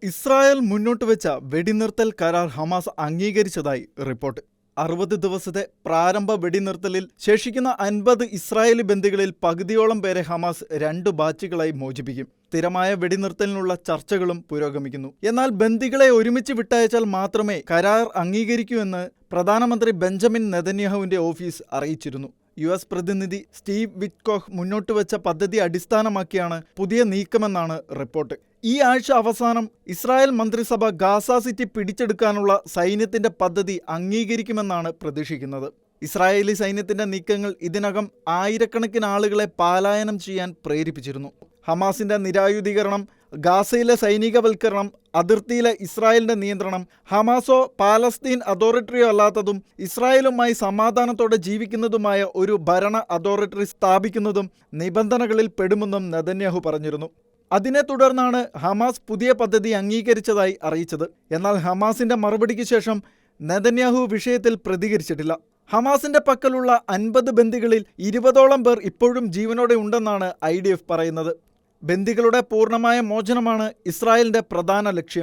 Israel മുന്നോട്ട് വെച്ച വെടിനിർത്തൽ കരാർ ഹമാസ് അംഗീകരിച്ചതായി റിപ്പോർട്ട്. 60 ദിവസത്തെ പ്രാരംഭ വെടിനിർത്തലിൽ ശേഷിക്കുന്ന 50 ഇസ്രായേലി ബന്ദികളിൽ പകുതിയോളം പേരെ ഹമാസ് 2 ബാച്ചുകളായി മോചിപ്പിക്കും. സ്ഥിരമായ വെടിനിർത്തലിനുള്ള ചർച്ചകളും പുരോഗമിക്കുന്നു. എന്നാൽ ബന്ദികളെ ഒരുമിച്ച് വിട്ടയച്ചാൽ മാത്രമേ കരാർ അംഗീകരിക്കൂ എന്ന് പ്രധാനമന്ത്രി ബെഞ്ചമിൻ നെതന്യാഹുവിന്റെ ഓഫീസ് അറിയിച്ചിരുന്നു. US പ്രതിനിധി സ്റ്റീവ് വിറ്റ്കോഫ് മുന്നോട്ടുവച്ച പദ്ധതി അടിസ്ഥാനമാക്കിയാണ് പുതിയ നീക്കമെന്നാണ് റിപ്പോർട്ട്. ഈ ആഴ്ച അവസാനം ഇസ്രായേൽ മന്ത്രിസഭ ഗാസ സിറ്റി പിടിച്ചെടുക്കാനുള്ള സൈന്യത്തിന്റെ പദ്ധതി അംഗീകരിക്കുമെന്നാണ് പ്രതീക്ഷിക്കുന്നത്. ഇസ്രായേലി സൈന്യത്തിന്റെ നീക്കങ്ങൾ ഇതിനകം ആയിരക്കണക്കിന് ആളുകളെ പലായനം ചെയ്യാൻ പ്രേരിപ്പിച്ചിരുന്നു. ഹമാസിന്റെ നിരായുധീകരണം, ഗാസയിലെ സൈനികവൽക്കരണം, അതിർത്തിയിലെ ഇസ്രായേലിന്റെ നിയന്ത്രണം, ഹമാസോ പാലസ്തീൻ അതോറിറ്റിയോ അല്ലാത്തതും ഇസ്രായേലുമായി സമാധാനത്തോടെ ജീവിക്കുന്നതുമായ ഒരു ഭരണ അതോറിറ്റി സ്ഥാപിക്കുന്നതും നിബന്ധനകളിൽ പെടുമെന്നും നെതന്യാഹു പറഞ്ഞിരുന്നു. അതിനെ തുടർന്നാണ് ഹമാസ് പുതിയ പദ്ധതി അംഗീകരിച്ചതായി അറിയിച്ചത്. എന്നാൽ ഹമാസിന്റെ മറുപടിക്ക് ശേഷം നെതന്യാഹു വിഷയത്തിൽ പ്രതികരിച്ചിട്ടില്ല. ഹമാസിന്റെ പക്കലുള്ള 50 ബന്ദികളിൽ 20ഓളം പേർ ഇപ്പോഴും ജീവനോടെ ഉണ്ടെന്നാണ് IDF പറയുന്നത്. ബന്ദികളുടെ പൂർണ്ണമായ മോചനമാണ് ഇസ്രായേലിന്റെ പ്രധാന ലക്ഷ്യം.